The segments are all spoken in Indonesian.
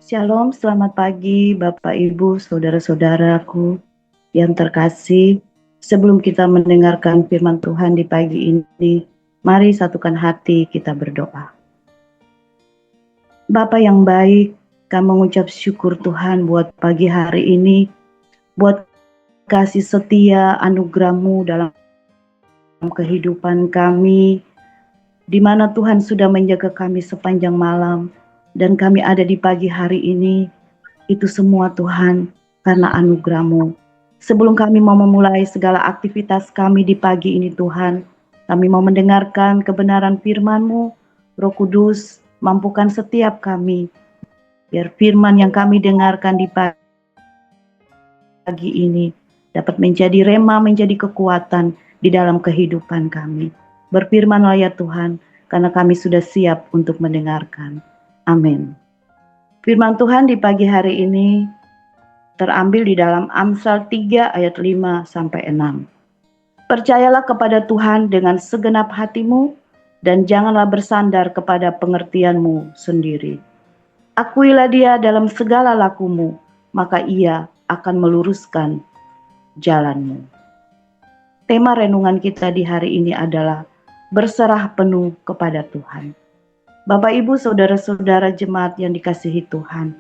Shalom, selamat pagi Bapak Ibu, saudara-saudaraku yang terkasih. Sebelum kita mendengarkan firman Tuhan di pagi ini, mari satukan hati kita berdoa. Bapa yang baik, kami mengucap syukur Tuhan buat pagi hari ini, buat kasih setia anugerah-Mu dalam kehidupan kami, di mana Tuhan sudah menjaga kami sepanjang malam, dan kami ada di pagi hari ini. Itu semua Tuhan karena anugerah-Mu. Sebelum kami mau memulai segala aktivitas kami di pagi ini Tuhan, kami mau mendengarkan kebenaran firman-Mu. Roh Kudus, mampukan setiap kami, biar firman yang kami dengarkan di pagi ini dapat menjadi rema, menjadi kekuatan di dalam kehidupan kami. Berfirman-Lah ya Tuhan, karena kami sudah siap untuk mendengarkan. Amin. Firman Tuhan di pagi hari ini terambil di dalam Amsal 3 ayat 5 sampai 6. Percayalah kepada Tuhan dengan segenap hatimu dan janganlah bersandar kepada pengertianmu sendiri. Akuilah Dia dalam segala lakumu, maka Ia akan meluruskan jalanmu. Tema renungan kita di hari ini adalah berserah penuh kepada Tuhan. Bapak Ibu, saudara-saudara jemaat yang dikasihi Tuhan,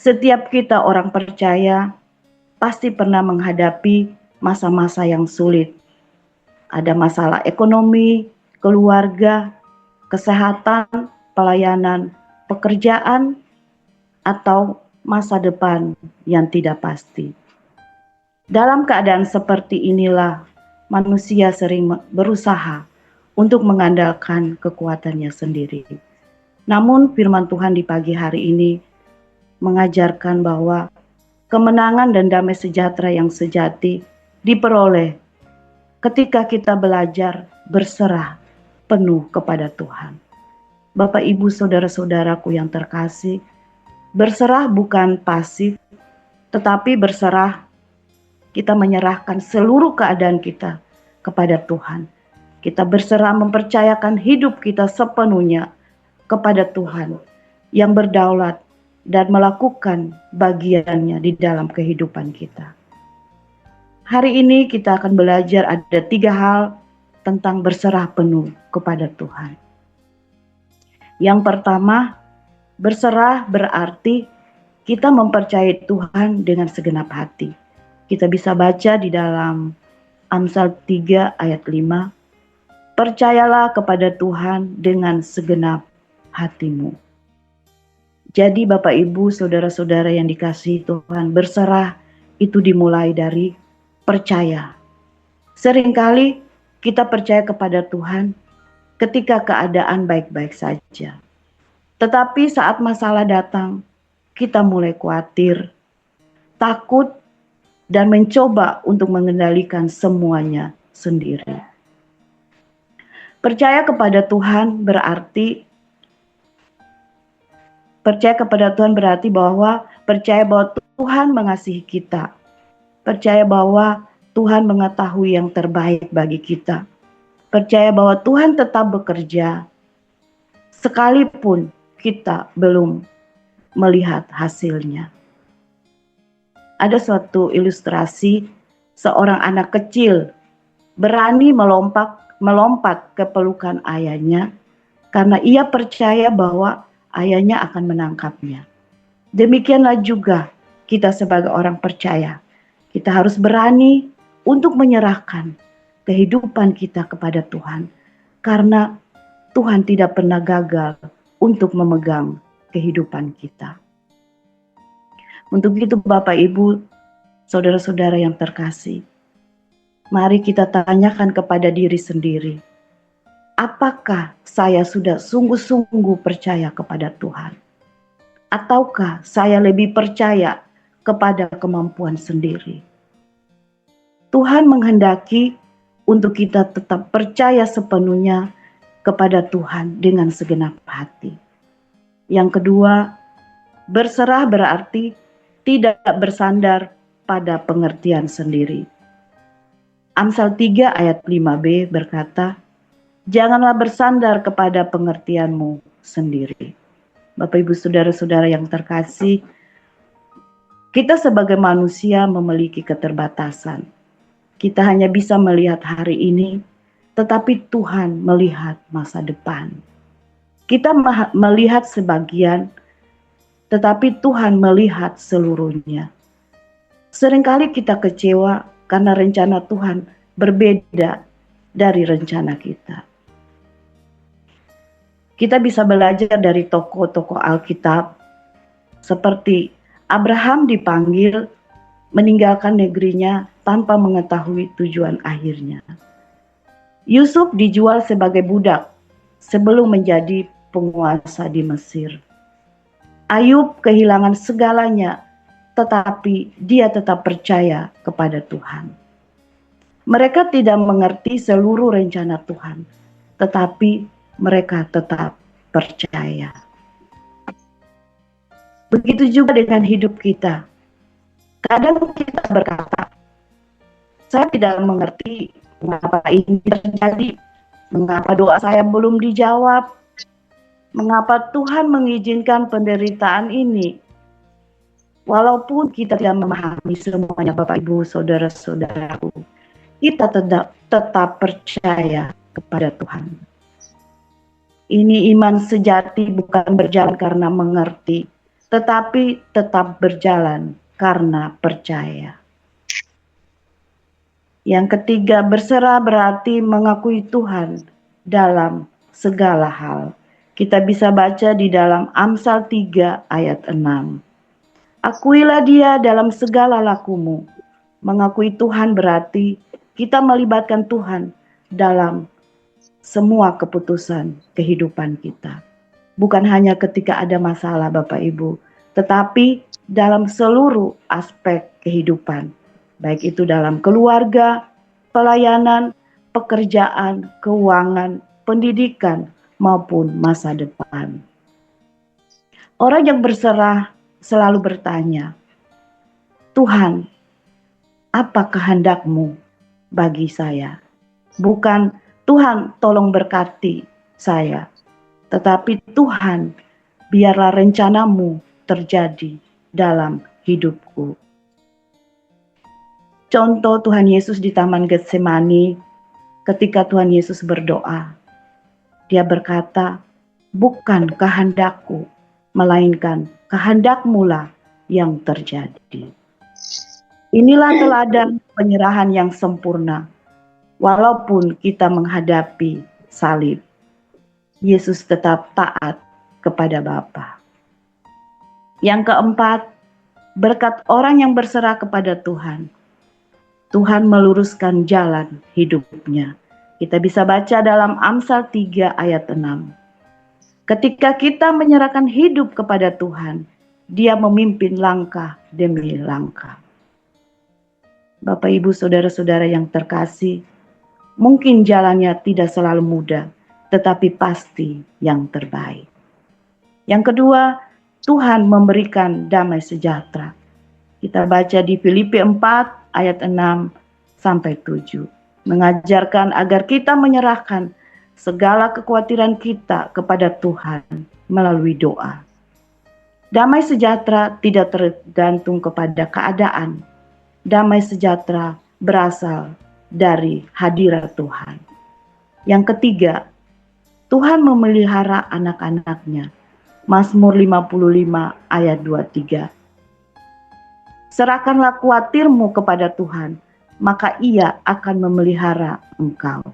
setiap kita orang percaya pasti pernah menghadapi masa-masa yang sulit. Ada masalah ekonomi, keluarga, kesehatan, pelayanan, pekerjaan, atau masa depan yang tidak pasti. Dalam keadaan seperti inilah manusia sering berusaha untuk mengandalkan kekuatannya sendiri. Namun firman Tuhan di pagi hari ini mengajarkan bahwa kemenangan dan damai sejahtera yang sejati diperoleh ketika kita belajar berserah penuh kepada Tuhan. Bapak, Ibu, saudara-saudaraku yang terkasih, berserah bukan pasif, tetapi berserah kita menyerahkan seluruh keadaan kita kepada Tuhan. Kita berserah mempercayakan hidup kita sepenuhnya kepada Tuhan yang berdaulat dan melakukan bagiannya di dalam kehidupan kita. Hari ini kita akan belajar ada 3 hal tentang berserah penuh kepada Tuhan. Yang pertama, berserah berarti kita mempercayai Tuhan dengan segenap hati. Kita bisa baca di dalam Amsal 3 ayat 5. Percayalah kepada Tuhan dengan segenap hatimu. Jadi Bapak Ibu, saudara-saudara yang dikasihi Tuhan, berserah itu dimulai dari percaya. Seringkali kita percaya kepada Tuhan ketika keadaan baik-baik saja. Tetapi saat masalah datang, kita mulai khawatir, takut, dan mencoba untuk mengendalikan semuanya sendiri. Percaya kepada Tuhan berarti bahwa percaya bahwa Tuhan mengasihi kita. Percaya bahwa Tuhan mengetahui yang terbaik bagi kita. Percaya bahwa Tuhan tetap bekerja sekalipun kita belum melihat hasilnya. Ada suatu ilustrasi seorang anak kecil berani melompat ke pelukan ayahnya karena ia percaya bahwa ayahnya akan menangkapnya. Demikianlah juga kita sebagai orang percaya. Kita harus berani untuk menyerahkan kehidupan kita kepada Tuhan. Karena Tuhan tidak pernah gagal untuk memegang kehidupan kita. Untuk itu Bapak Ibu, saudara-saudara yang terkasih, mari kita tanyakan kepada diri sendiri. Apakah saya sudah sungguh-sungguh percaya kepada Tuhan? Ataukah saya lebih percaya kepada kemampuan sendiri? Tuhan menghendaki untuk kita tetap percaya sepenuhnya kepada Tuhan dengan segenap hati. Yang kedua, berserah berarti tidak bersandar pada pengertian sendiri. Amsal 3 ayat 5b berkata, janganlah bersandar kepada pengertianmu sendiri. Bapak Ibu Saudara-saudara yang terkasih, kita sebagai manusia memiliki keterbatasan. Kita hanya bisa melihat hari ini, tetapi Tuhan melihat masa depan. Kita melihat sebagian, tetapi Tuhan melihat seluruhnya. Seringkali kita kecewa karena rencana Tuhan berbeda dari rencana kita. Kita bisa belajar dari tokoh-tokoh Alkitab, seperti Abraham dipanggil meninggalkan negerinya tanpa mengetahui tujuan akhirnya. Yusuf dijual sebagai budak sebelum menjadi penguasa di Mesir. Ayub kehilangan segalanya, tetapi dia tetap percaya kepada Tuhan. Mereka tidak mengerti seluruh rencana Tuhan, tetapi mereka tetap percaya. Begitu juga dengan hidup kita. Kadang kita berkata, saya tidak mengerti mengapa ini terjadi, mengapa doa saya belum dijawab, mengapa Tuhan mengizinkan penderitaan ini. Walaupun kita tidak memahami semuanya, Bapak Ibu Saudara-saudaraku, kita tetap percaya kepada Tuhan. Ini iman sejati, bukan berjalan karena mengerti, tetapi tetap berjalan karena percaya. Yang ketiga, berserah berarti mengakui Tuhan dalam segala hal. Kita bisa baca di dalam Amsal 3 ayat 6. Akuilah dia dalam segala lakumu. Mengakui Tuhan berarti kita melibatkan Tuhan dalam semua keputusan kehidupan kita. Bukan hanya ketika ada masalah Bapak Ibu, tetapi dalam seluruh aspek kehidupan. Baik itu dalam keluarga, pelayanan, pekerjaan, keuangan, pendidikan, maupun masa depan. Orang yang berserah selalu bertanya, Tuhan, apa kehendak-Mu bagi saya? Bukan, Tuhan tolong berkati saya, tetapi Tuhan biarlah rencana-Mu terjadi dalam hidupku. Contoh Tuhan Yesus di Taman Getsemani, ketika Tuhan Yesus berdoa, Dia berkata, bukan kehendakku, melainkan kehendak-Mu lah yang terjadi. Inilah teladan penyerahan yang sempurna. Walaupun kita menghadapi salib, Yesus tetap taat kepada Bapa. Yang keempat, berkat orang yang berserah kepada Tuhan, Tuhan meluruskan jalan hidupnya. Kita bisa baca dalam Amsal 3 ayat 6. Ketika kita menyerahkan hidup kepada Tuhan, Dia memimpin langkah demi langkah. Bapak Ibu Saudara-saudara yang terkasih, mungkin jalannya tidak selalu mudah, tetapi pasti yang terbaik. Yang kedua, Tuhan memberikan damai sejahtera. Kita baca di Filipi 4 ayat 6 sampai 7. Mengajarkan agar kita menyerahkan segala kekhawatiran kita kepada Tuhan melalui doa. Damai sejahtera tidak tergantung kepada keadaan. Damai sejahtera berasal dari hadirat Tuhan. Yang ketiga, Tuhan memelihara anak-anak-Nya. Mazmur 55 ayat 23. Serahkanlah khawatirmu kepada Tuhan, maka Ia akan memelihara engkau.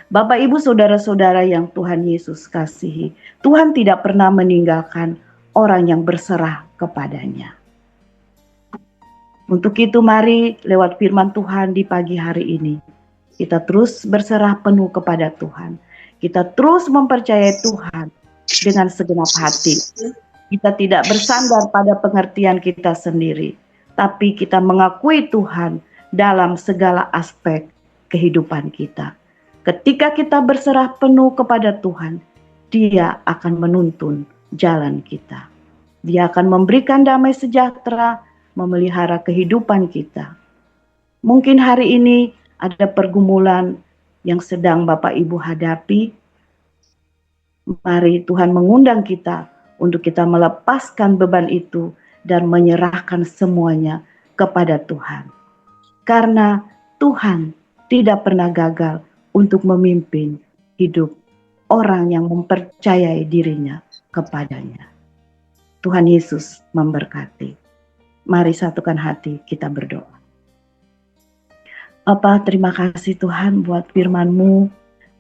Bapak Ibu Saudara-saudara yang Tuhan Yesus kasihi, Tuhan tidak pernah meninggalkan orang yang berserah kepadanya. Untuk itu mari lewat firman Tuhan di pagi hari ini, kita terus berserah penuh kepada Tuhan. Kita terus mempercayai Tuhan dengan segenap hati. Kita tidak bersandar pada pengertian kita sendiri, tapi kita mengakui Tuhan dalam segala aspek kehidupan kita. Ketika kita berserah penuh kepada Tuhan, Dia akan menuntun jalan kita. Dia akan memberikan damai sejahtera, memelihara kehidupan kita. Mungkin hari ini ada pergumulan yang sedang Bapak Ibu hadapi. Mari Tuhan mengundang kita untuk kita melepaskan beban itu dan menyerahkan semuanya kepada Tuhan. Karena Tuhan tidak pernah gagal untuk memimpin hidup orang yang mempercayai dirinya kepadanya. Tuhan Yesus memberkati. Mari satukan hati, kita berdoa. Bapa, terima kasih Tuhan buat firman-Mu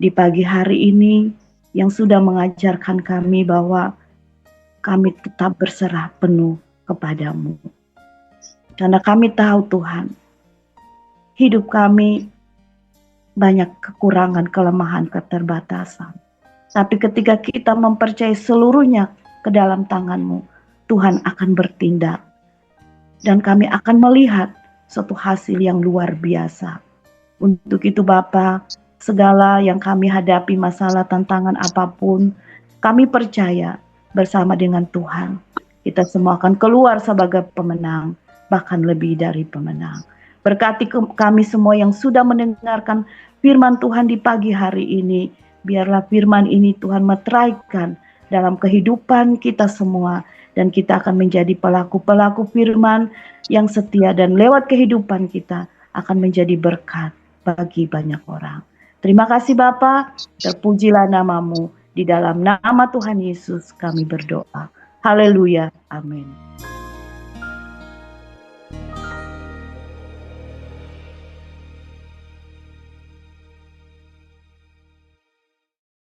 di pagi hari ini yang sudah mengajarkan kami bahwa kami tetap berserah penuh kepadamu. Karena kami tahu Tuhan, hidup kami banyak kekurangan, kelemahan, keterbatasan. Tapi ketika kita mempercayai seluruhnya ke dalam tangan-Mu, Tuhan akan bertindak. Dan kami akan melihat suatu hasil yang luar biasa. Untuk itu Bapa, segala yang kami hadapi, masalah, tantangan apapun, kami percaya bersama dengan Tuhan, kita semua akan keluar sebagai pemenang, bahkan lebih dari pemenang. Berkati kami semua yang sudah mendengarkan firman Tuhan di pagi hari ini. Biarlah firman ini Tuhan meteraikan dalam kehidupan kita semua. Dan kita akan menjadi pelaku-pelaku firman yang setia. Dan lewat kehidupan kita akan menjadi berkat bagi banyak orang. Terima kasih Bapa, terpujilah nama-Mu. Di dalam nama Tuhan Yesus kami berdoa. Haleluya. Amin.